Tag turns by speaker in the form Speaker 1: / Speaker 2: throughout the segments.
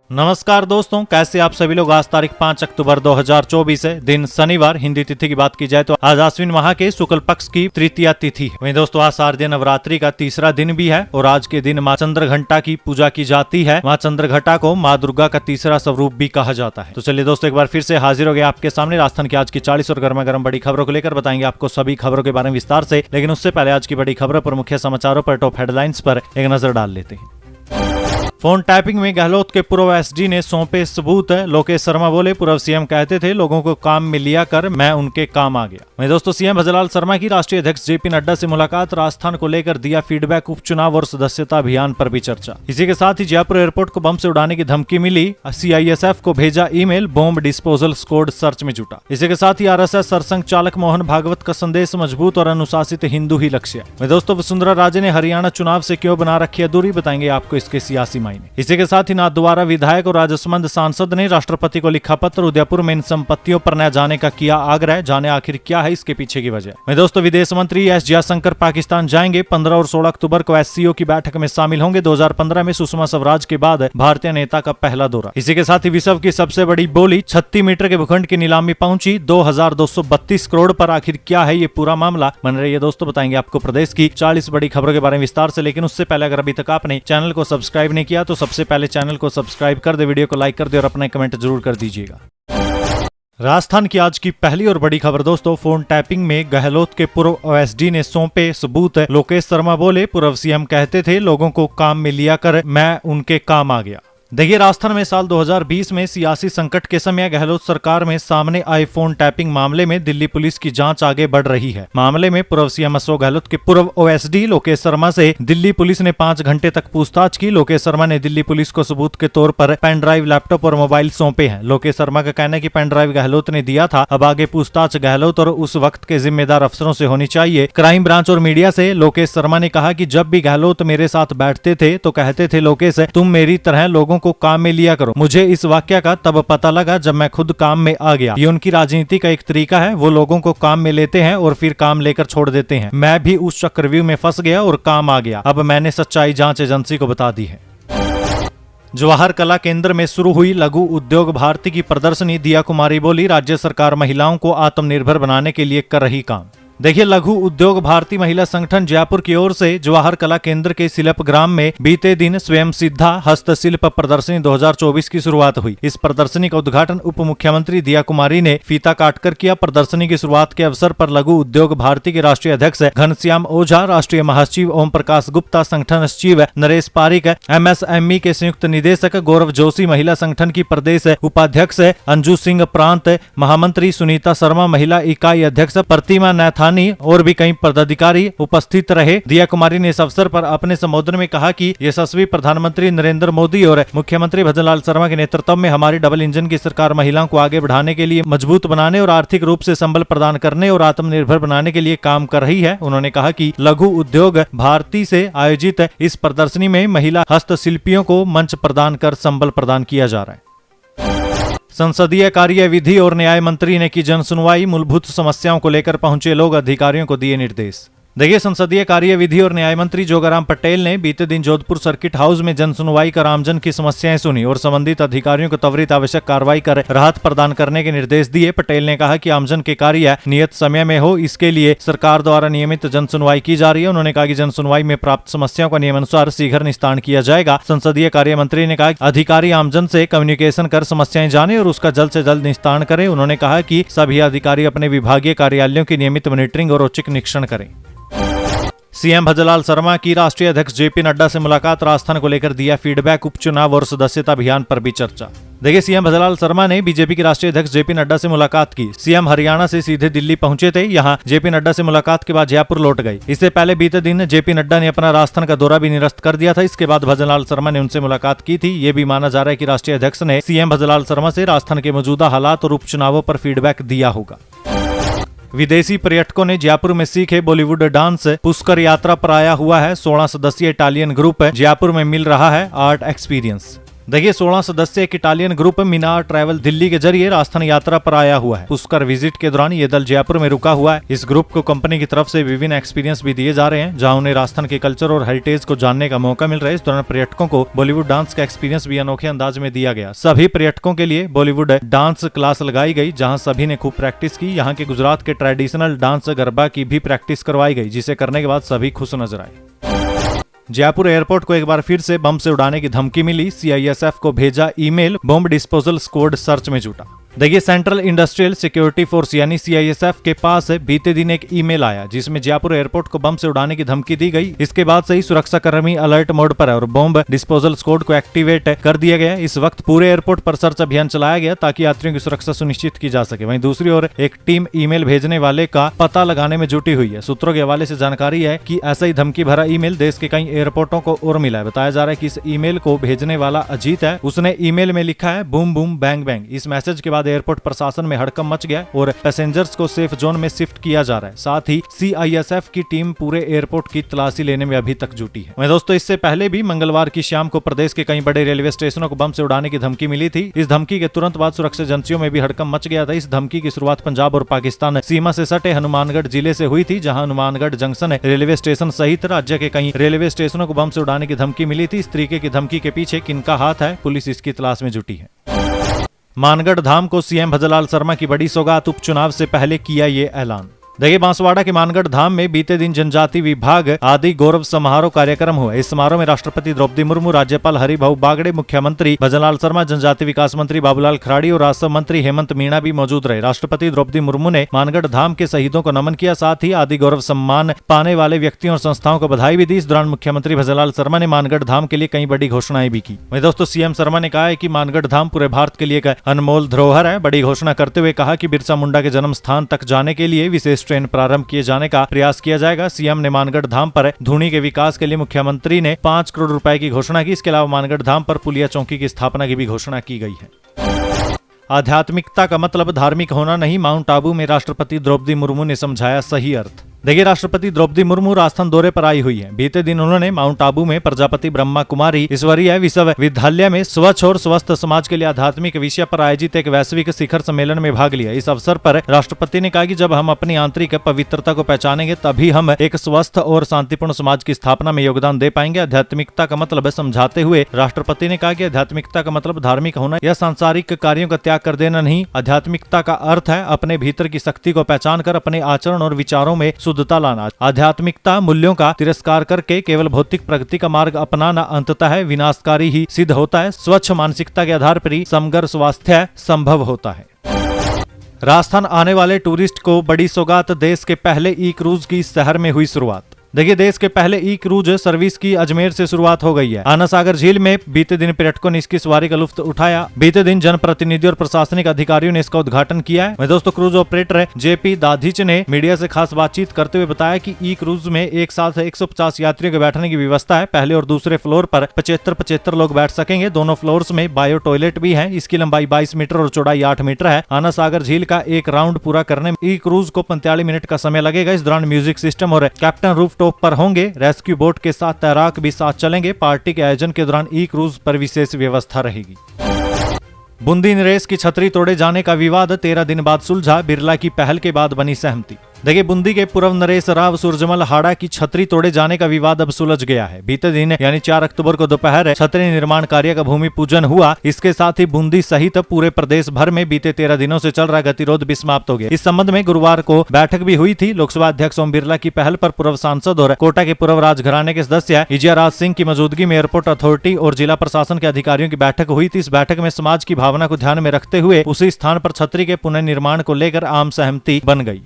Speaker 1: नमस्कार दोस्तों, कैसे आप सभी लोग। आज तारीख 5 अक्टूबर 2024 है, दिन शनिवार। हिंदी तिथि की बात की जाए तो आज आश्विन माह के शुक्ल पक्ष की तृतीया तिथि है। वहीं दोस्तों आज शारदीय नवरात्रि का तीसरा दिन भी है और आज के दिन माँ चंद्रघंटा की पूजा की जाती है। माँ चंद्रघंटा को माँ दुर्गा का तीसरा स्वरूप भी कहा जाता है। तो चलिए दोस्तों, एक बार फिर से हाजिर हो गए आपके सामने राजस्थान की आज की 40 और गर्मा गर्म बड़ी खबरों को लेकर। बताएंगे आपको सभी खबरों के बारे में विस्तार से, लेकिन उससे पहले आज की बड़ी खबरों पर, मुख्य समाचारों पर, टॉप हेडलाइंस पर एक नजर डाल लेते हैं। फोन टैपिंग में गहलोत के पूर्व एसडी ने सौंपे सबूत। लोकेश शर्मा बोले, पूर्व सीएम कहते थे लोगों को काम में लिया कर, मैं उनके काम आ गया। वहीं दोस्तों सीएम भजनलाल शर्मा की राष्ट्रीय अध्यक्ष जेपी नड्डा से मुलाकात, राजस्थान को लेकर दिया फीडबैक, उपचुनाव और सदस्यता अभियान पर भी चर्चा। इसी के साथ ही जयपुर एयरपोर्ट को बम से उड़ाने की धमकी मिली, सीआईएसएफ को भेजा email, bomb disposal squad search में जुटा। इसी के साथ ही आरएसएस सरसंघ चालक मोहन भागवत का संदेश, मजबूत और अनुशासित हिंदू ही लक्ष्य। वहीं दोस्तों वसुंधरा राजे ने हरियाणा चुनाव से क्यों बना रखी है दूरी, बताएंगे आपको इसके सियासी मायने। इसी के साथ ही नाथद्वारा विधायक और राजसमंद सांसद ने राष्ट्रपति को लिखा पत्र, उदयपुर में इन संपत्तियों पर न जाने का किया आग्रह, जाने आखिर क्या है इसके पीछे की वजह। मैं दोस्तों विदेश मंत्री एस जयशंकर पाकिस्तान जाएंगे, 15 और 16 अक्टूबर को एससीओ की बैठक में शामिल होंगे। 2015 में सुषमा स्वराज के बाद भारतीय नेता का पहला दौरा। इसी के साथ ही विश्व की सबसे बड़ी बोली 36 मीटर के भूखंड की नीलामी पहुंची 2232 करोड़ पर। आखिर क्या है ये पूरा मामला, बन रही है दोस्तों। बताएंगे आपको प्रदेश की 40 बड़ी खबरों के बारे में विस्तार से, लेकिन उससे पहले अगर अभी तक आपने चैनल को सब्सक्राइब नहीं किया तो सबसे पहले चैनल को सब्सक्राइब कर दे, वीडियो को लाइक कर दे और अपना कमेंट जरूर कर दीजिएगा। राजस्थान की आज की पहली और बड़ी खबर दोस्तों, फोन टैपिंग में गहलोत के पूर्व ओएसडी ने सौंपे सबूत। लोकेश शर्मा बोले, पूर्व सीएम कहते थे लोगों को काम में लिया कर, मैं उनके काम आ गया। देखिए राजस्थान में साल 2020 में सियासी संकट के समय गहलोत सरकार में सामने आए फोन टैपिंग मामले में दिल्ली पुलिस की जांच आगे बढ़ रही है। मामले में पूर्व सीएम अशोक गहलोत के पूर्व ओएसडी लोकेश शर्मा से दिल्ली पुलिस ने 5 घंटे तक पूछताछ की। लोकेश शर्मा ने दिल्ली पुलिस को सबूत के तौर पर पेन ड्राइव, लैपटॉप और मोबाइल सौंपे हैं। लोकेश शर्मा का कहना है कि पेन ड्राइव गहलोत ने दिया था। अब आगे पूछताछ गहलोत और उस वक्त के जिम्मेदार अफसरों से होनी चाहिए, क्राइम ब्रांच और मीडिया से। लोकेश शर्मा ने कहा कि जब भी गहलोत मेरे साथ बैठते थे तो कहते थे लोकेश तुम मेरी तरह लोगों को काम में लिया करो। मुझे इस वाक्य का तब पता लगा जब मैं खुद काम में आ गया। ये उनकी राजनीति का एक तरीका है, वो लोगों को काम में लेते हैं और फिर काम लेकर छोड़ देते हैं। मैं भी उस चक्रव्यूह में फंस गया और काम आ गया। अब मैंने सच्चाई जांच एजेंसी को बता दी है। जवाहर कला केंद्र में शुरू हुई लघु उद्योग भारती की प्रदर्शनी, दिया कुमारी बोली, राज्य सरकार महिलाओं को आत्मनिर्भर बनाने के लिए कर रही काम। देखिए लघु उद्योग भारती महिला संगठन जयपुर की ओर से जवाहर कला केंद्र के शिल्प ग्राम में बीते दिन स्वयं सिद्धा हस्तशिल्प प्रदर्शनी 2024 की शुरुआत हुई। इस प्रदर्शनी का उद्घाटन उप मुख्यमंत्री दिया कुमारी ने फीता काटकर किया। प्रदर्शनी की शुरुआत के अवसर पर लघु उद्योग भारती के राष्ट्रीय अध्यक्ष घनश्याम ओझा, राष्ट्रीय महासचिव ओम प्रकाश गुप्ता, संगठन सचिव नरेश पारिक, एमएसएमई के संयुक्त निदेशक गौरव जोशी, महिला संगठन की प्रदेश उपाध्यक्ष अंजू सिंह, प्रांत महामंत्री सुनीता शर्मा, महिला इकाई अध्यक्ष प्रतिमा नैथा और भी कई पदाधिकारी उपस्थित रहे। दिया कुमारी ने इस अवसर पर अपने संबोधन में कहा कि यशस्वी प्रधानमंत्री नरेंद्र मोदी और मुख्यमंत्री भजनलाल शर्मा के नेतृत्व में हमारी डबल इंजन की सरकार महिलाओं को आगे बढ़ाने के लिए, मजबूत बनाने और आर्थिक रूप से संबल प्रदान करने और आत्मनिर्भर बनाने के लिए काम कर रही है। उन्होंने कहा कि लघु उद्योग भारती से आयोजित इस प्रदर्शनी में महिला हस्तशिल्पियों को मंच प्रदान कर संबल प्रदान किया जा रहा है। संसदीय कार्य विधि और न्याय मंत्री ने की जनसुनवाई, मूलभूत समस्याओं को लेकर पहुंचे लोग अधिकारियों को दिए निर्देश। देखिए संसदीय कार्य विधि और न्याय मंत्री जोगाराम पटेल ने बीते दिन जोधपुर सर्किट हाउस में जनसुनवाई कर आमजन की समस्याएं सुनी और संबंधित अधिकारियों को त्वरित आवश्यक कार्रवाई कर राहत प्रदान करने के निर्देश दिए। पटेल ने कहा कि आमजन के कार्य नियत समय में हो, इसके लिए सरकार द्वारा नियमित जनसुनवाई की जा रही है। उन्होंने कहा कि जनसुनवाई में प्राप्त समस्याओं का नियमानुसार शीघ्र निस्तारण किया जाएगा। संसदीय कार्य मंत्री ने कहा कि अधिकारी आमजन से कम्युनिकेशन कर समस्याएं जाने और उसका जल्द से जल्द निस्तारण करें। उन्होंने कहा कि सभी अधिकारी अपने विभागीय कार्यालयों की नियमित मॉनिटरिंग और औचक निरीक्षण करें। सीएम भजनलाल शर्मा की राष्ट्रीय अध्यक्ष जेपी नड्डा से मुलाकात, राजस्थान को लेकर दिया फीडबैक, उपचुनाव और सदस्यता अभियान पर भी चर्चा। देखिए सीएम भजनलाल शर्मा ने बीजेपी के राष्ट्रीय अध्यक्ष जेपी नड्डा से मुलाकात की। सीएम हरियाणा से सीधे दिल्ली पहुंचे थे। यहां जेपी नड्डा से मुलाकात के बाद जयपुर लौट गए। इससे पहले बीते दिन जेपी नड्डा ने अपना राजस्थान का दौरा भी निरस्त कर दिया था। इसके बाद भजनलाल शर्मा ने उनसे मुलाकात की थी। ये भी माना जा रहा है कि राष्ट्रीय अध्यक्ष ने सीएम भजनलाल शर्मा से राजस्थान के मौजूदा हालात और उपचुनावों पर फीडबैक दिया होगा। विदेशी पर्यटकों ने जयपुर में सीखे बॉलीवुड डांस, पुष्कर यात्रा पर आया हुआ है 16 सदस्यीय इटालियन ग्रुप। जयपुर में मिल रहा है आर्ट एक्सपीरियंस। देखिए 16 सदस्य एक इटालियन ग्रुप मीनार ट्रैवल दिल्ली के जरिए राजस्थान यात्रा पर आया हुआ है। पुष्कर विजिट के दौरान ये दल जयपुर में रुका हुआ है। इस ग्रुप को कंपनी की तरफ से विभिन्न एक्सपीरियंस भी दिए जा रहे हैं, जहां उन्हें राजस्थान के कल्चर और हेरिटेज को जानने का मौका मिल रहा है। इस दौरान पर्यटकों को बॉलीवुड डांस का एक्सपीरियंस भी अनोखे अंदाज में दिया गया। सभी पर्यटकों के लिए बॉलीवुड डांस क्लास लगाई गई, जहाँ सभी ने खूब प्रैक्टिस की। यहाँ के गुजरात के ट्रेडिशनल डांस गरबा की भी प्रैक्टिस करवाई गई, जिसे करने के बाद सभी खुश नजर आए। जयपुर एयरपोर्ट को एक बार फिर से बम से उड़ाने की धमकी मिली। सीआईएसएफ को भेजा email, bomb disposal squad search में जुटा। देखिए सेंट्रल इंडस्ट्रियल सिक्योरिटी फोर्स यानी सीआईएसएफ के पास बीते दिन एक ईमेल आया, जिसमें जयपुर एयरपोर्ट को बम से उड़ाने की धमकी दी गई। इसके बाद से ही सुरक्षा कर्मी अलर्ट मोड पर है और बॉम्ब डिस्पोजल स्क्वाड को एक्टिवेट कर दिया गया। इस वक्त पूरे एयरपोर्ट पर सर्च अभियान चलाया गया ताकि यात्रियों की सुरक्षा सुनिश्चित की जा सके। वहीं दूसरी ओर एक टीम ईमेल भेजने वाले का पता लगाने में जुटी हुई है। सूत्रों के हवाले से जानकारी है कि ऐसा ही धमकी भरा ईमेल देश के कई एयरपोर्टों को और मिला है। बताया जा रहा है कि इस ईमेल को भेजने वाला अजीत है। उसने ईमेल में लिखा है बूम बूम बैंग बैंग। इस मैसेज के बाद एयरपोर्ट प्रशासन में हड़कंप मच गया और पैसेंजर्स को सेफ जोन में शिफ्ट किया जा रहा है। साथ ही सीआईएसएफ की टीम पूरे एयरपोर्ट की तलाशी लेने में अभी तक जुटी है। वहीं दोस्तों इससे पहले भी मंगलवार की शाम को प्रदेश के कई बड़े रेलवे स्टेशनों को बम से उड़ाने की धमकी मिली थी। इस धमकी के तुरंत बाद सुरक्षा एजेंसियों में भी हड़कंप मच गया था। इस धमकी की शुरुआत पंजाब और पाकिस्तान सीमा से सटे हनुमानगढ़ जिले से हुई थी, जहां हनुमानगढ़ जंक्शन रेलवे स्टेशन सहित राज्य के कई रेलवे स्टेशनों को बम से उड़ाने की धमकी मिली थी। इस तरीके की धमकी के पीछे किनका हाथ है, पुलिस इसकी तलाश में जुटी है। मानगढ़ धाम को सीएम भजनलाल शर्मा की बड़ी सौगात, उपचुनाव से पहले किया ये ऐलान। देखिए बांसवाड़ा के मानगढ़ धाम में बीते दिन जनजाति विभाग आदि गौरव समारोह कार्यक्रम हुआ। इस समारोह में राष्ट्रपति द्रौपदी मुर्मू, राज्यपाल हरिभाऊ बागड़े, मुख्यमंत्री भजनलाल शर्मा, जनजाति विकास मंत्री बाबूलाल खराड़ी और राजस्व मंत्री हेमंत मीणा भी मौजूद रहे। राष्ट्रपति द्रौपदी मुर्मू ने मानगढ़ धाम के शहीदों को नमन किया, साथ ही आदि गौरव सम्मान पाने वाले व्यक्तियों और संस्थाओं को बधाई भी दी। इस दौरान मुख्यमंत्री भजनलाल शर्मा ने मानगढ़ धाम के लिए कई बड़ी घोषणाएं भी की। वहीं दोस्तों सीएम शर्मा ने कहा है कि मानगढ़ धाम पूरे भारत के लिए एक अनमोल धरोहर है। बड़ी घोषणा करते हुए कहा कि बिरसा मुंडा के जन्म स्थान तक जाने के लिए विशेष ट्रेन प्रारंभ किए जाने का प्रयास किया जाएगा। सीएम ने मानगढ़ धाम पर धुनी के विकास के लिए मुख्यमंत्री ने 5 करोड़ रुपए की घोषणा की। इसके अलावा मानगढ़ धाम पर पुलिया चौकी की स्थापना की भी घोषणा की गई है। आध्यात्मिकता का मतलब धार्मिक होना नहीं, माउंट आबू में राष्ट्रपति द्रौपदी मुर्मू ने समझाया सही अर्थ। देखिए राष्ट्रपति द्रौपदी मुर्मू राजस्थान दौरे पर आई हुई है। बीते दिन उन्होंने माउंट आबू में प्रजापति ब्रह्मा कुमारी ईश्वरीय विश्वविद्यालय में स्वच्छ और स्वस्थ समाज के लिए आध्यात्मिक विषय पर आयोजित एक वैश्विक शिखर सम्मेलन में भाग लिया। इस अवसर पर राष्ट्रपति ने कहा कि जब हम अपनी आंतरिक पवित्रता को पहचानेंगे तभी हम एक स्वस्थ और शांतिपूर्ण समाज की स्थापना में योगदान दे पाएंगे। आध्यात्मिकता का मतलब समझाते हुए राष्ट्रपति ने कहा कि आध्यात्मिकता का मतलब धार्मिक होना या सांसारिक कार्यों का त्याग कर देना नहीं। आध्यात्मिकता का अर्थ है अपने भीतर की शक्ति को पहचान कर अपने आचरण और विचारों में शुद्धता लाना। आध्यात्मिकता मूल्यों का तिरस्कार करके केवल भौतिक प्रगति का मार्ग अपनाना अंततः विनाशकारी ही सिद्ध होता है। स्वच्छ मानसिकता के आधार पर ही समग्र स्वास्थ्य संभव होता है। राजस्थान आने वाले टूरिस्ट को बड़ी सौगात, देश के पहले ई क्रूज की शहर में हुई शुरुआत। देखिए देश के पहले ई क्रूज सर्विस की अजमेर से शुरुआत हो गई है। आना सागर झील में बीते दिन पर्यटकों ने इसकी सवारी का लुत्फ उठाया। बीते दिन जनप्रतिनिधि और प्रशासनिक अधिकारियों ने इसका उद्घाटन किया है। दोस्तों क्रूज ऑपरेटर जेपी दाधिच ने मीडिया से खास बातचीत करते हुए बताया कि ई क्रूज में एक साथ 150 यात्रियों के बैठने की व्यवस्था है। पहले और दूसरे फ्लोर पर 75 लोग बैठ सकेंगे। दोनों फ्लोर्स में बायो टॉयलेट भी है। इसकी लंबाई 22 मीटर और चौड़ाई 8 मीटर है। आना सागर झील का एक राउंड पूरा करने में ई क्रूज को 45 मिनट का समय लगेगा। इस दौरान म्यूजिक सिस्टम और कैप्टन रूफ टॉप पर होंगे। रेस्क्यू बोट के साथ तैराक भी साथ चलेंगे। पार्टी के आयोजन के दौरान ई क्रूज पर विशेष व्यवस्था रहेगी। बूंदी नरेश की छतरी तोड़े जाने का विवाद 13 दिन बाद सुलझा, बिरला की पहल के बाद बनी सहमति। देखिए बूंदी के पूर्व नरेश राव सूरजमल हाड़ा की छतरी तोड़े जाने का विवाद अब सुलझ गया है। बीते दिन यानी 4 अक्टूबर को दोपहर छतरी निर्माण कार्य का भूमि पूजन हुआ। इसके साथ ही बूंदी सहित पूरे प्रदेश भर में बीते 13 दिनों से चल रहा गतिरोध भी समाप्त हो गया। इस संबंध में गुरुवार को बैठक भी हुई थी। लोकसभा अध्यक्ष ओम बिरला की पहल पर पूर्व सांसद और कोटा के पूर्व राजघराने के सदस्य विजयराज सिंह की मौजूदगी में एयरपोर्ट अथॉरिटी और जिला प्रशासन के अधिकारियों की बैठक हुई थी। इस बैठक में समाज की भावना को ध्यान में रखते हुए उसी स्थान पर छतरी के पुनर्निर्माण को लेकर आम सहमति बन गई।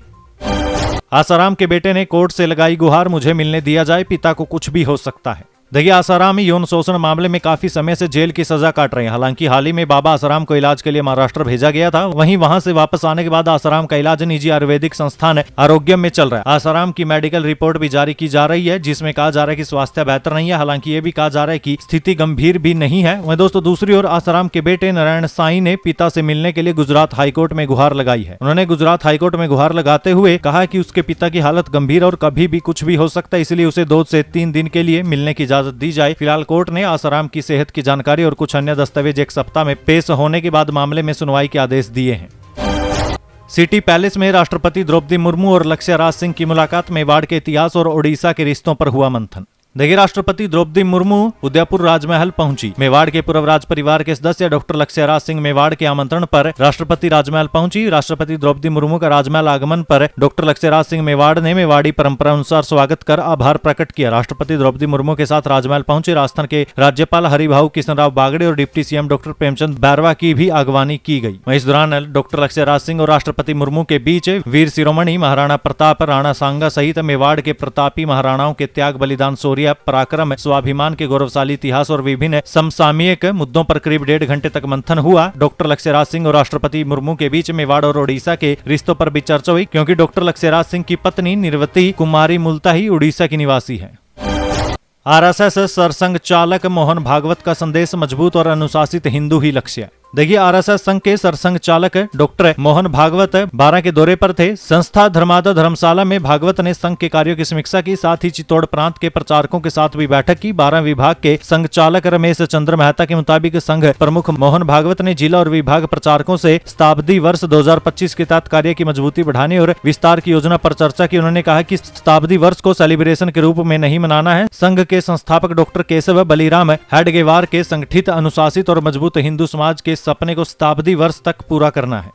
Speaker 1: आसाराम के बेटे ने कोर्ट से लगाई गुहार, मुझे मिलने दिया जाए, पिता को कुछ भी हो सकता है। देखिए आसाराम यौन शोषण मामले में काफी समय से जेल की सजा काट रहे हैं। हालांकि हाल ही में बाबा आसाराम को इलाज के लिए महाराष्ट्र भेजा गया था। वहीं वहां से वापस आने के बाद आसाराम का इलाज निजी आयुर्वेदिक संस्थान आरोग्यम में चल रहा है। आसाराम की मेडिकल रिपोर्ट भी जारी की जा रही है, जिसमें कहा जा रहा है कि स्वास्थ्य बेहतर नहीं है। हालांकि ये भी कहा जा रहा है कि स्थिति गंभीर भी नहीं है। वहीं दोस्तों दूसरी ओर आसाराम के बेटे नारायण साईं ने पिता से मिलने के लिए गुजरात हाईकोर्ट में गुहार लगाई है। उन्होंने गुजरात हाईकोर्ट में गुहार लगाते हुए कहा कि उसके पिता की हालत गंभीर और कभी भी कुछ भी हो सकता है, इसलिए उसे 2 से 3 दिन के लिए मिलने की इजाजत इजाजत दी जाए। फिलहाल कोर्ट ने आसाराम की सेहत की जानकारी और कुछ अन्य दस्तावेज एक सप्ताह में पेश होने के बाद मामले में सुनवाई के आदेश दिए हैं। सिटी पैलेस में राष्ट्रपति द्रौपदी मुर्मू और लक्ष्य राज सिंह की मुलाकात। मेवाड़ के इतिहास और ओडिशा के रिश्तों पर हुआ मंथन। देखिए, राष्ट्रपति द्रौपदी मुर्मू उदयपुर राजमहल पहुंची। मेवाड़ के पूर्व राज परिवार के सदस्य डॉक्टर लक्ष्य राज सिंह मेवाड़ के आमंत्रण पर राष्ट्रपति राजमहल पहुंची। राष्ट्रपति द्रौपदी मुर्मू का राजमहल आगमन पर डॉक्टर लक्ष्य राज सिंह मेवाड़ ने मेवाड़ी परंपरा अनुसार स्वागत कर आभार प्रकट किया। राष्ट्रपति द्रौपदी मुर्मू के साथ राजमहल पहुंचे राजस्थान के राज्यपाल हरिभाऊ किशनराव बागड़े और deputy CM doctor Premchand Bairwa की भी अगवानी की गई। वहीं इस दौरान डॉक्टर लक्ष्य राज सिंह और राष्ट्रपति मुर्मू के बीच वीर शिरोमणि महाराणा प्रताप, राणा सांगा सहित मेवाड़ के प्रतापी महाराणाओं के त्याग, बलिदान, शौर्य, पराक्रम, स्वाभिमान के गौरवशाली इतिहास और विभिन्न समसामयिक मुद्दों पर करीब 1.5 घंटे तक मंथन हुआ। डॉक्टर लक्ष्य राज सिंह और राष्ट्रपति मुर्मू के बीच मेवाड़ और ओडिशा के रिश्तों पर भी चर्चा हुई, क्योंकि डॉक्टर लक्ष्य राज सिंह की पत्नी निर्वती कुमारी मूलतः ही उड़ीसा की निवासी है। आरएसएस सरसंघ चालक मोहन भागवत का संदेश, मजबूत और अनुशासित हिंदू ही लक्ष्य। देखिए, आरएसएस संघ के सरसंघ चालक डॉक्टर मोहन भागवत 12 के दौरे पर थे। संस्था धर्मादा धर्मशाला में भागवत ने संघ के कार्यों की समीक्षा की, साथ ही चित्तौड़ प्रांत के प्रचारकों के साथ भी बैठक की। 12 विभाग के संघ चालक रमेश चंद्र मेहता के मुताबिक संघ प्रमुख मोहन भागवत ने जिला और विभाग प्रचारकों से शताब्दी वर्ष 2025 के तहत कार्य की मजबूती बढ़ाने और विस्तार की योजना पर चर्चा की। उन्होंने कहा कि शताब्दी वर्ष को सेलिब्रेशन के रूप में नहीं मनाना है। संघ के संस्थापक डॉक्टर केशव बलिराम हेडगेवार के संगठित, अनुशासित और मजबूत हिंदू समाज के सपने को शताब्दी वर्ष तक पूरा करना है।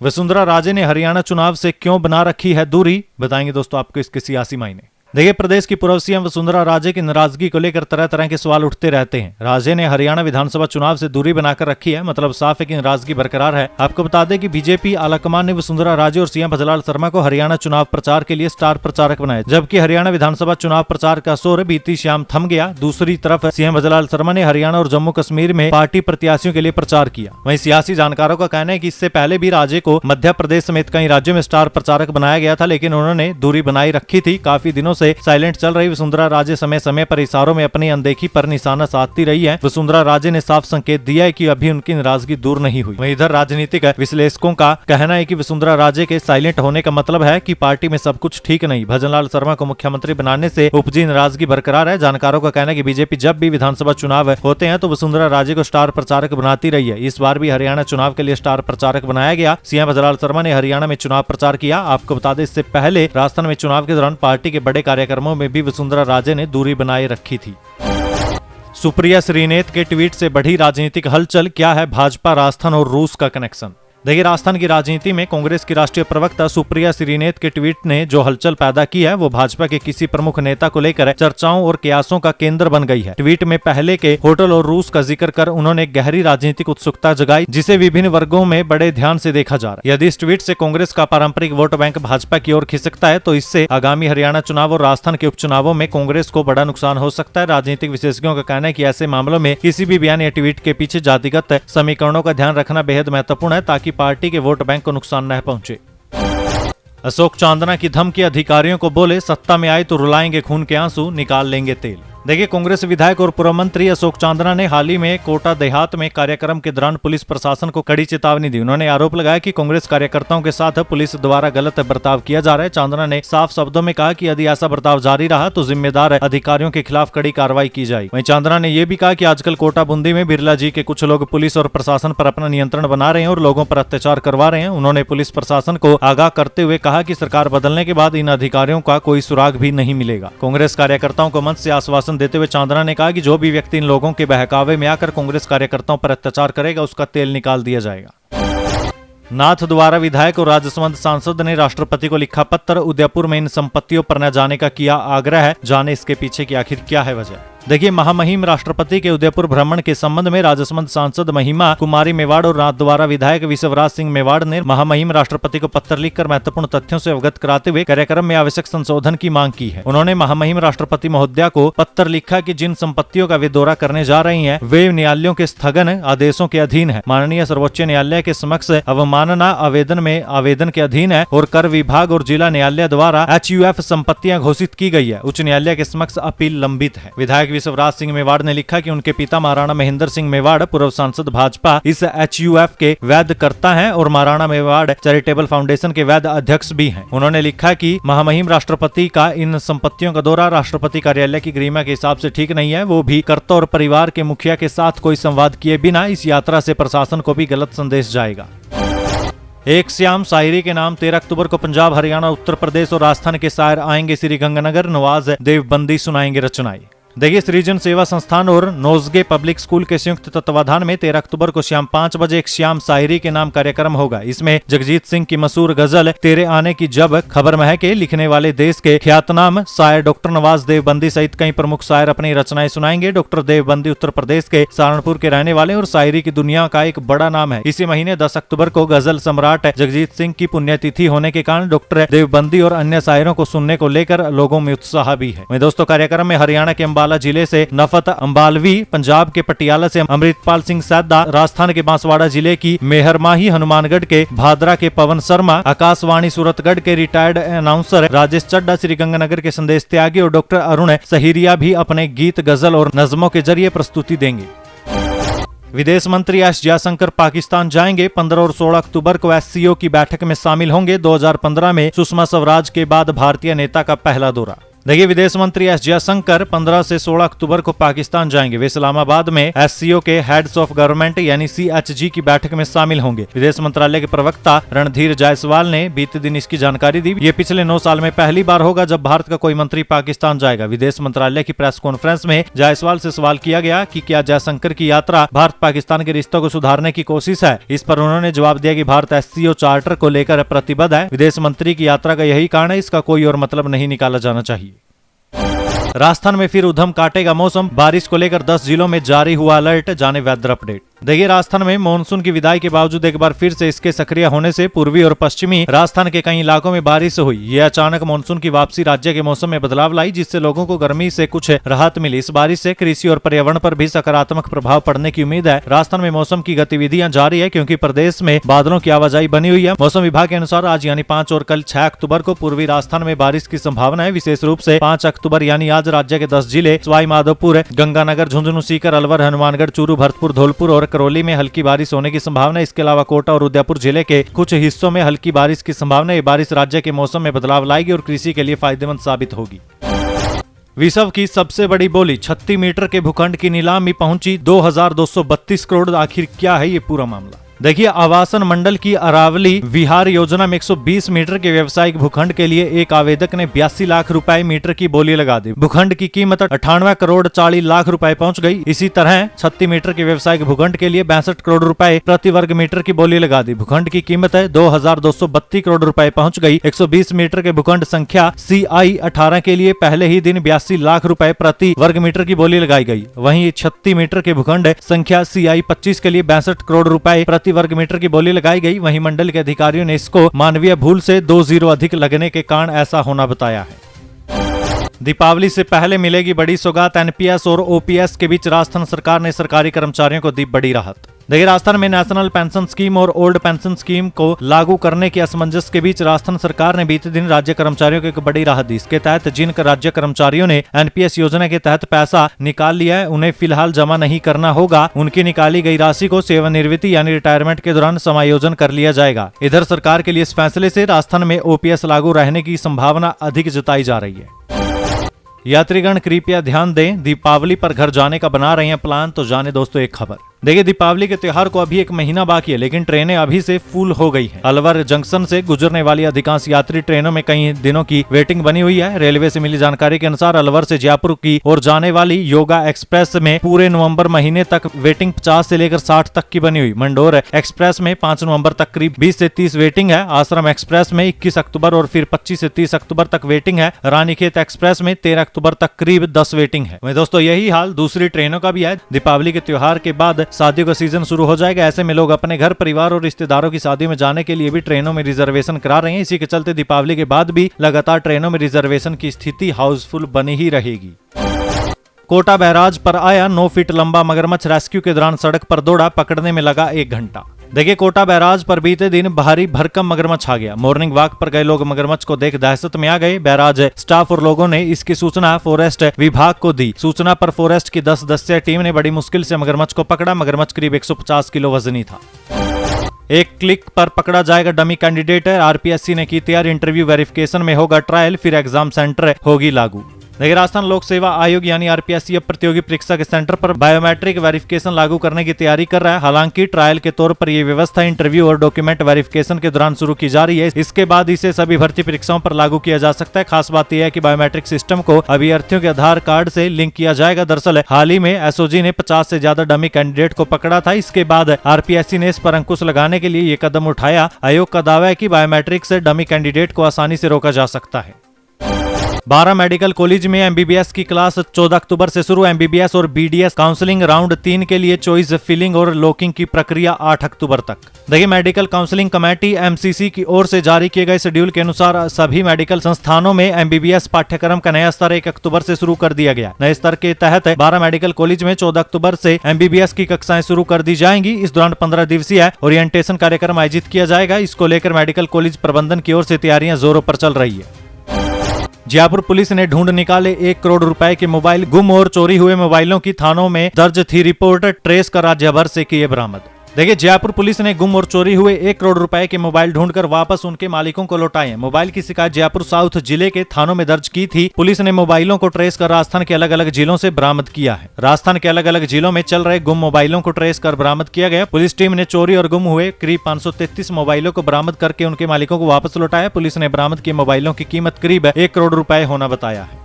Speaker 1: वसुंधरा राजे ने हरियाणा चुनाव से क्यों बना रखी है दूरी, बताएंगे दोस्तों आपको इसके सियासी मायने। देखिए, प्रदेश की पूर्व सीएम वसुंधरा राजे की नाराजगी को लेकर तरह तरह के सवाल उठते रहते हैं। राजे ने हरियाणा विधानसभा चुनाव से दूरी बनाकर रखी है, मतलब साफ है कि नाराजगी बरकरार है। आपको बता दें कि बीजेपी आलाकमान ने वसुंधरा राजे और सीएम भजनलाल शर्मा को हरियाणा चुनाव प्रचार के लिए स्टार प्रचारक बनाया, जबकि हरियाणा विधानसभा चुनाव प्रचार का शोर बीती शाम थम गया। दूसरी तरफ सीएम भजनलाल शर्मा ने हरियाणा और जम्मू कश्मीर में पार्टी प्रत्याशियों के लिए प्रचार किया। वहीं सियासी जानकारों का कहना है कि इससे पहले भी राजे को मध्य प्रदेश समेत कई राज्यों में स्टार प्रचारक बनाया गया था, लेकिन उन्होंने दूरी बनाई रखी थी। काफी दिनों से साइलेंट चल वसुंधरा राजे समय समय पर इशारों में अपनी अनदेखी पर निशाना साधती रही है। वसुंधरा राजे ने साफ संकेत दिया है कि अभी उनकी नाराजगी दूर नहीं हुई। वहीं इधर राजनीतिक विश्लेषकों का कहना है कि वसुंधरा राजे के साइलेंट होने का मतलब है कि पार्टी में सब कुछ ठीक नहीं। भजनलाल शर्मा को मुख्यमंत्री बनाने से उपजी नाराजगी बरकरार है। जानकारों का कहना है कि बीजेपी जब भी विधानसभा चुनाव होते हैं तो वसुंधरा राजे को स्टार प्रचारक बनाती रही है। इस बार भी हरियाणा चुनाव के लिए स्टार प्रचारक बनाया गया। सीएम भजनलाल शर्मा ने हरियाणा में चुनाव प्रचार किया। आपको बता दें, इससे पहले राजस्थान में चुनाव के दौरान पार्टी के बड़े कार्यक्रमों में भी वसुंधरा राजे ने दूरी बनाए रखी थी। सुप्रिया श्रीनेत के ट्वीट से बढ़ी राजनीतिक हलचल, क्या है भाजपा, राजस्थान और रूस का कनेक्शन। देखिए, राजस्थान की राजनीति में कांग्रेस की राष्ट्रीय प्रवक्ता सुप्रिया श्रीनेत के ट्वीट ने जो हलचल पैदा की है वो भाजपा के किसी प्रमुख नेता को लेकर चर्चाओं और कयासों का केंद्र बन गई है। ट्वीट में पहले के होटल और रूस का जिक्र कर उन्होंने गहरी राजनीतिक उत्सुकता जगाई, जिसे विभिन्न वर्गों में बड़े ध्यान से देखा जा रहा है। यदि इस ट्वीट से कांग्रेस का पारंपरिक वोट बैंक भाजपा की ओर खिसकता है तो इससे आगामी हरियाणा चुनाव और राजस्थान के उपचुनावों में कांग्रेस को बड़ा नुकसान हो सकता है। राजनीतिक विशेषज्ञों का कहना है कि ऐसे मामलों में किसी भी बयान या ट्वीट के पीछे जातिगत समीकरणों का ध्यान रखना बेहद महत्वपूर्ण है, ताकि पार्टी के वोट बैंक को नुकसान न पहुंचे। अशोक चांदना की धमकी, अधिकारियों को बोले सत्ता में आए तो रुलाएंगे खून के आंसू, निकाल लेंगे तेल। देखिए, कांग्रेस विधायक और पूर्व मंत्री अशोक चांदना ने हाल ही में कोटा देहात में कार्यक्रम के दौरान पुलिस प्रशासन को कड़ी चेतावनी दी। उन्होंने आरोप लगाया कि कांग्रेस कार्यकर्ताओं के साथ पुलिस द्वारा गलत बर्ताव किया जा रहा है। चांदना ने साफ शब्दों में कहा कि यदि ऐसा बर्ताव जारी रहा तो जिम्मेदार अधिकारियों के खिलाफ कड़ी कार्रवाई की जाएगी। वहीं चांदना ने यह भी कहा कि आजकल कोटा बूंदी में बिरला जी के कुछ लोग पुलिस और प्रशासन पर अपना नियंत्रण बना रहे हैं और लोगों पर अत्याचार करवा रहे हैं। उन्होंने पुलिस प्रशासन को आगाह करते हुए कहा कि सरकार बदलने के बाद इन अधिकारियों का कोई सुराग भी नहीं मिलेगा। कांग्रेस कार्यकर्ताओं को मंच से आश्वासन देते हुए चांदना ने कहा कि जो भी व्यक्ति इन लोगों के बहकावे में आकर कांग्रेस कार्यकर्ताओं पर अत्याचार करेगा उसका तेल निकाल दिया जाएगा। नाथ द्वारा विधायक और राजसमंद सांसद ने राष्ट्रपति को लिखा पत्र, उदयपुर में इन संपत्तियों पर न जाने का किया आग्रह, जाने इसके पीछे की आखिर क्या है वजह। देखिए, महामहिम राष्ट्रपति के उदयपुर भ्रमण के संबंध में राजसमंद सांसद महिमा कुमारी मेवाड़ और नाथ द्वारा विधायक विश्वराज सिंह मेवाड़ ने महामहिम राष्ट्रपति को पत्र लिखकर महत्वपूर्ण तथ्यों से अवगत कराते हुए कार्यक्रम में आवश्यक संशोधन की मांग की है। उन्होंने महामहिम राष्ट्रपति महोदया को पत्र लिखा कि जिन संपत्तियों का वे दौरा करने जा रही हैं वे न्यायालयों के स्थगन आदेशों के अधीन है, माननीय सर्वोच्च न्यायालय के समक्ष अवमानना आवेदन में आवेदन के अधीन है और कर विभाग और जिला न्यायालय द्वारा HUF संपत्तियां घोषित की गई है। उच्च न्यायालय के समक्ष अपील लंबित है। विधायक विश्वराज सिंह मेवाड़ ने लिखा कि उनके पिता महाराणा महेंद्र सिंह मेवाड़ पूर्व सांसद भाजपा इस HUF के वैध कर्ता हैं और महाराणा मेवाड़ चैरिटेबल फाउंडेशन के वैध अध्यक्ष भी हैं। उन्होंने लिखा कि महामहिम राष्ट्रपति का इन संपत्तियों का दौरा राष्ट्रपति कार्यालय की गरिमा के हिसाब से ठीक नहीं है। वो भी कर्ता और परिवार के मुखिया के साथ कोई संवाद किए बिना इस यात्रा से प्रशासन को भी गलत संदेश जाएगा। एक श्याम शायरी के नाम 13 अक्टूबर को पंजाब, हरियाणा, उत्तर प्रदेश और राजस्थान के शायर आएंगे श्रीगंगानगर। नवाज देवबंदी सुनाएंगे रचनाएं। देखिए, सृजन सेवा संस्थान और नोजगे पब्लिक स्कूल के संयुक्त तत्वाधान में 13 अक्टूबर को शाम 5 बजे एक श्याम शायरी के नाम कार्यक्रम होगा। इसमें जगजीत सिंह की मशहूर गजल तेरे आने की जब खबर महके लिखने वाले देश के ख्यातनाम शायर डॉक्टर नवाज देवबंदी सहित कई प्रमुख शायर अपनी रचनाएं सुनाएंगे। डॉक्टर देवबंदी उत्तर प्रदेश के सहारनपुर के रहने वाले और शायरी की दुनिया का एक बड़ा नाम है। इसी महीने 10 अक्टूबर को गजल सम्राट जगजीत सिंह की पुण्यतिथि होने के कारण डॉक्टर देवबंदी और अन्य शायरों को सुनने को लेकर लोगों में उत्साह भी है। दोस्तों, कार्यक्रम में हरियाणा के अंबाला जिले से नफत अंबालवी, पंजाब के पटियाला से अमृतपाल सिंह सैदा, राजस्थान के बांसवाड़ा जिले की मेहरमाही, हनुमानगढ़ के भादरा के पवन शर्मा, आकाशवाणी सूरतगढ़ के रिटायर्ड अनाउंसर राजेश चड्डा, श्रीगंगानगर के संदेश त्यागी और डॉक्टर अरुण सहीरिया भी अपने गीत, गजल और नज़मों के जरिए प्रस्तुति देंगे। विदेश मंत्री एस जयशंकर पाकिस्तान जाएंगे। 15 और 16 अक्टूबर को SCO की बैठक में शामिल होंगे। 2015 में सुषमा स्वराज के बाद भारतीय नेता का पहला दौरा। देखिए, विदेश मंत्री एस जयशंकर 15 से 16 अक्टूबर को पाकिस्तान जाएंगे। वे इस्लामाबाद में SCO के हेड्स ऑफ गवर्नमेंट यानी CHG की बैठक में शामिल होंगे। विदेश मंत्रालय के प्रवक्ता रणधीर जायसवाल ने बीते दिन इसकी जानकारी दी। ये पिछले 9 साल में पहली बार होगा जब भारत का कोई मंत्री पाकिस्तान जाएगा। विदेश मंत्रालय की प्रेस कॉन्फ्रेंस में जायसवाल से सवाल किया गया कि क्या जयशंकर की यात्रा भारत पाकिस्तान के रिश्तों को सुधारने की कोशिश है। इस पर उन्होंने जवाब दिया कि भारत SCO चार्टर को लेकर प्रतिबद्ध है। विदेश मंत्री की यात्रा का यही कारण है, इसका कोई और मतलब नहीं निकाला जाना चाहिए। राजस्थान में फिर उधम काटेगा मौसम। बारिश को लेकर 10 जिलों में जारी हुआ अलर्ट। जाने वेदर अपडेट। देखिए, राजस्थान में मानसून की विदाई के बावजूद एक बार फिर से इसके सक्रिय होने से पूर्वी और पश्चिमी राजस्थान के कई इलाकों में बारिश हुई। यह अचानक मानसून की वापसी राज्य के मौसम में बदलाव लाई, जिससे लोगों को गर्मी से कुछ राहत मिली। इस बारिश से कृषि और पर्यावरण पर भी सकारात्मक प्रभाव पड़ने की उम्मीद है। राजस्थान में मौसम की गतिविधियां जारी है क्योंकि प्रदेश में बादलों की आवाजाही बनी हुई है। मौसम विभाग के अनुसार आज यानी 5 और कल 6 अक्टूबर को पूर्वी राजस्थान में बारिश की संभावना है। विशेष रूप से 5 अक्टूबर यानी आज राज्य के 10 जिले सवाई माधोपुर, गंगानगर, झुंझुनू, सीकर, अलवर, हनुमानगढ़, चूरू, भरतपुर, धौलपुर और करौली में हल्की बारिश होने की संभावना। इसके अलावा कोटा और उदयपुर जिले के कुछ हिस्सों में हल्की बारिश की संभावना। ये बारिश राज्य के मौसम में बदलाव लाएगी और कृषि के लिए फायदेमंद साबित होगी। विश्व की सबसे बड़ी बोली 36 मीटर के भूखंड की नीलामी पहुंची 2232 करोड़। आखिर क्या है ये पूरा मामला? देखिए, आवासन मंडल की अरावली विहार योजना में 120 मीटर के व्यवसायिक भूखंड के लिए एक आवेदक ने 82 लाख रुपए मीटर की बोली लगा दी। भूखंड की कीमत 98 करोड़ 40 लाख रुपए पहुंच गई। इसी तरह 36 मीटर के व्यवसायिक भूखंड के लिए 62 करोड़ रुपए प्रति वर्ग मीटर की बोली लगा दी। भूखंड की कीमत 2232 करोड़ रुपए पहुंच गई। 120 मीटर के भूखंड संख्या CI 18 के लिए पहले ही दिन 82 लाख रुपए प्रति वर्ग मीटर की बोली लगाई गई। वहीं 36 मीटर के भूखंड संख्या CI 25 के लिए 62 करोड़ रुपए प्रति वर्ग मीटर की बोली लगाई गई। वहीं मंडल के अधिकारियों ने इसको मानवीय भूल से 2 जीरो अधिक लगने के कारण ऐसा होना बताया है। दीपावली से पहले मिलेगी बड़ी सौगात। NPS और OPS के बीच राजस्थान सरकार ने सरकारी कर्मचारियों को दी बड़ी राहत। देखिए, राजस्थान में नेशनल पेंशन स्कीम और ओल्ड पेंशन स्कीम को लागू करने के असमंजस के बीच राजस्थान सरकार ने बीते दिन राज्य कर्मचारियों को एक बड़ी राहत दी। इसके तहत जिन राज्य कर्मचारियों ने NPS योजना के तहत पैसा निकाल लिया है, उन्हें फिलहाल जमा नहीं करना होगा। उनकी निकाली गई राशि को सेवानिवृत्ति यानी रिटायरमेंट के दौरान समायोजन कर लिया जाएगा। इधर सरकार के लिए इस फैसले से राजस्थान में OPS लागू रहने की संभावना अधिक जताई जा रही है। यात्रीगण कृपया ध्यान दें, दीपावली पर घर जाने का बना रहे हैं प्लान तो जाने दोस्तों एक खबर। देखिए, दीपावली के त्योहार को अभी 1 महीना बाकी है, लेकिन ट्रेनें अभी से फुल हो गई हैं। अलवर जंक्शन से गुजरने वाली अधिकांश यात्री ट्रेनों में कई दिनों की वेटिंग बनी हुई है। रेलवे से मिली जानकारी के अनुसार अलवर से जयपुर की ओर जाने वाली योगा एक्सप्रेस में पूरे नवंबर महीने तक वेटिंग 50 से लेकर 60 तक की बनी हुई। मंडोर एक्सप्रेस में 5 नवंबर तक करीब 20 से 30 वेटिंग है। आश्रम एक्सप्रेस में 21 अक्टूबर और फिर 25 से 30 अक्टूबर तक वेटिंग है। रानीखेत एक्सप्रेस में 13 अक्टूबर तक करीब 10 वेटिंग है। दोस्तों, यही हाल दूसरी ट्रेनों का भी है। दीपावली के त्योहार के बाद शादियों का सीजन शुरू हो जाएगा। ऐसे में लोग अपने घर, परिवार और रिश्तेदारों की शादी में जाने के लिए भी ट्रेनों में रिजर्वेशन करा रहे हैं। इसी के चलते दीपावली के बाद भी लगातार ट्रेनों में रिजर्वेशन की स्थिति हाउसफुल बनी ही रहेगी। कोटा बैराज पर आया 9 फीट लंबा मगरमच्छ। रेस्क्यू के दौरान सड़क पर दौड़ा, पकड़ने में लगा 1 घंटा। देखिए, कोटा बैराज पर बीते दिन भारी भरकम मगरमच्छ आ गया। मॉर्निंग वॉक पर गए लोग मगरमच्छ को देख दहशत में आ गए। बैराज स्टाफ और लोगों ने इसकी सूचना फॉरेस्ट विभाग को दी। सूचना पर फॉरेस्ट की 10 सदस्यीय टीम ने बड़ी मुश्किल से मगरमच्छ को पकड़ा। मगरमच्छ करीब 150 किलो वजनी था। एक क्लिक पर पकड़ा जाएगा डमी कैंडिडेट। आरपीएससी ने की तैयार। इंटरव्यू वेरिफिकेशन में होगा ट्रायल, फिर एग्जाम सेंटर होगी लागू। देखिए, राजस्थान लोक सेवा आयोग यानी आरपीएससी अब प्रतियोगी परीक्षा के सेंटर पर बायोमेट्रिक वेरिफिकेशन लागू करने की तैयारी कर रहा है। हालांकि ट्रायल के तौर पर यह व्यवस्था इंटरव्यू और डॉक्यूमेंट वेरिफिकेशन के दौरान शुरू की जा रही है। इसके बाद इसे सभी भर्ती परीक्षाओं पर लागू किया जा सकता है। खास बात यह है कि बायोमेट्रिक सिस्टम को अभ्यर्थियों के आधार कार्ड से लिंक किया जाएगा। दरअसल हाल ही में एसओजी ने 50 से ज्यादा डमी कैंडिडेट को पकड़ा था। इसके बाद आरपीएससी ने इस पर अंकुश लगाने के लिए ये कदम उठाया। आयोग का दावा है कि बायोमेट्रिक से डमी कैंडिडेट को आसानी से रोका जा सकता है। 12 मेडिकल कॉलेज में एमबीबीएस की क्लास 14 अक्टूबर से शुरू। एमबीबीएस और बीडीएस काउंसलिंग राउंड 3 के लिए चॉइस फिलिंग और लॉकिंग की प्रक्रिया 8 अक्टूबर तक। देखिए, मेडिकल काउंसलिंग कमेटी एमसीसी की ओर से जारी किए गए शेड्यूल के अनुसार सभी मेडिकल संस्थानों में एमबीबीएस पाठ्यक्रम का नया स्तर 1 अक्टूबर से शुरू कर दिया गया। नए स्तर के तहत 12 मेडिकल कॉलेज में 14 अक्टूबर से एमबीबीएस की कक्षाएं शुरू कर दी जाएंगी। इस दौरान 15 दिवसीय ओरिएंटेशन कार्यक्रम आयोजित किया जाएगा। इसको लेकर मेडिकल कॉलेज प्रबंधन की ओर से तैयारियां जोरों पर चल रही है। जयपुर पुलिस ने ढूंढ निकाले 1 करोड़ रुपए के मोबाइल। गुम और चोरी हुए मोबाइलों की थानों में दर्ज थी रिपोर्ट। ट्रेस कर राज्य भर से किए बरामद। देखिए, जयपुर पुलिस ने गुम और चोरी हुए 1 करोड़ रुपए के मोबाइल ढूंढकर वापस उनके मालिकों को लौटाए। मोबाइल की शिकायत जयपुर साउथ जिले के थानों में दर्ज की थी। पुलिस ने मोबाइलों को ट्रेस कर राजस्थान के अलग अलग जिलों से बरामद किया है। राजस्थान के अलग अलग जिलों में चल रहे गुम मोबाइलों को ट्रेस कर बरामद किया गया। पुलिस टीम ने चोरी और गुम हुए करीब 533 मोबाइलों को बरामद करके उनके मालिकों को वापस लौटाया। पुलिस ने बरामद किए मोबाइलों की कीमत करीब 1 करोड़ रुपए होना बताया है।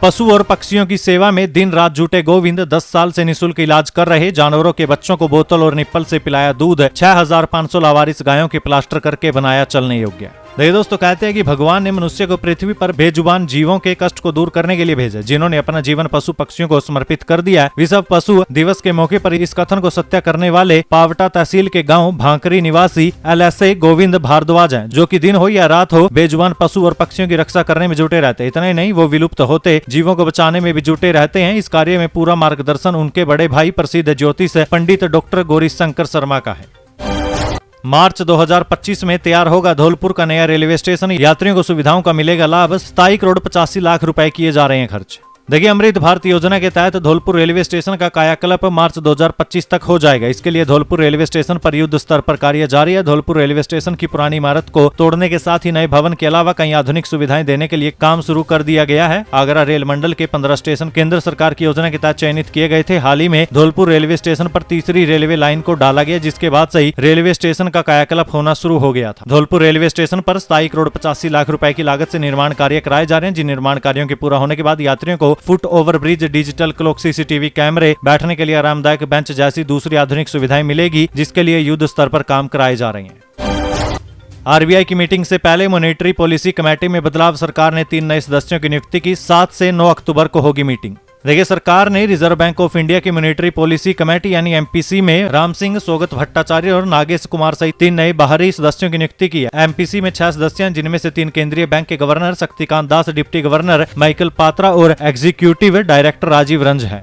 Speaker 1: पशु और पक्षियों की सेवा में दिन रात जुटे गोविंद 10 साल से निःशुल्क इलाज कर रहे। जानवरों के बच्चों को बोतल और निप्पल से पिलाया दूध। 6500 लावारिस गायों के प्लास्टर करके बनाया चलने योग्य। देखिए दोस्तों, कहते हैं कि भगवान ने मनुष्य को पृथ्वी पर बेजुबान जीवों के कष्ट को दूर करने के लिए भेजा, जिन्होंने अपना जीवन पशु पक्षियों को समर्पित कर दिया है। विश्व पशु दिवस के मौके पर इस कथन को सत्य करने वाले पावटा तहसील के गांव भांकरी निवासी एलएसए गोविंद भारद्वाज हैं, जो कि दिन हो या रात हो बेजुबान पशु और पक्षियों की रक्षा करने में जुटे रहते हैं। इतना ही नहीं, वो विलुप्त होते जीवों को बचाने में भी जुटे रहते हैं। इस कार्य में पूरा मार्गदर्शन उनके बड़े भाई प्रसिद्ध ज्योतिष पंडित डॉक्टर गौरी शंकर शर्मा का है। मार्च 2025 में तैयार होगा धौलपुर का नया रेलवे स्टेशन। यात्रियों को सुविधाओं का मिलेगा लाभ। 27 करोड़ 85 लाख रुपए किए जा रहे हैं खर्च। देखिए, अमृत भारत योजना के तहत धौलपुर रेलवे स्टेशन का कायाकल्प मार्च 2025 तक हो जाएगा। इसके लिए धौलपुर रेलवे स्टेशन पर युद्ध स्तर पर कार्य जारी है। धौलपुर रेलवे स्टेशन की पुरानी इमारत को तोड़ने के साथ ही नए भवन के अलावा कई आधुनिक सुविधाएं देने के लिए काम शुरू कर दिया गया है। आगरा रेल मंडल के 15 स्टेशन केंद्र सरकार की योजना के तहत चयनित किए गए थे। हाल ही में धौलपुर रेलवे स्टेशन पर तीसरी रेलवे लाइन को डाला गया, जिसके बाद से ही रेलवे स्टेशन का कायाकल्प होना शुरू हो गया था। धौलपुर रेलवे स्टेशन पर 27 करोड़ 85 लाख रुपए की लागत से निर्माण कार्य कराए जा रहे हैं। जिन निर्माण कार्यों के पूरा होने के बाद यात्रियों को foot over bridge, digital clock, CCTV कैमरे, बैठने के लिए आरामदायक बेंच जैसी दूसरी आधुनिक सुविधाएं मिलेगी, जिसके लिए युद्ध स्तर पर काम कराए जा रहे हैं। आरबीआई की मीटिंग से पहले मॉनेटरी पॉलिसी कमेटी में बदलाव। सरकार ने 3 नए सदस्यों की नियुक्ति की। 7 से 9 अक्टूबर को होगी मीटिंग। देखिए, सरकार ने रिजर्व बैंक ऑफ इंडिया की मॉनेटरी पॉलिसी कमेटी यानी एमपीसी में राम सिंह, सोगत भट्टाचार्य और नागेश कुमार सहित 3 नए बाहरी सदस्यों की नियुक्ति की है। एमपीसी में 6 सदस्य हैं, जिनमें से 3 केंद्रीय बैंक के governor Shaktikanta Das, deputy governor Michael Patra और एग्जीक्यूटिव डायरेक्टर राजीव रंज है।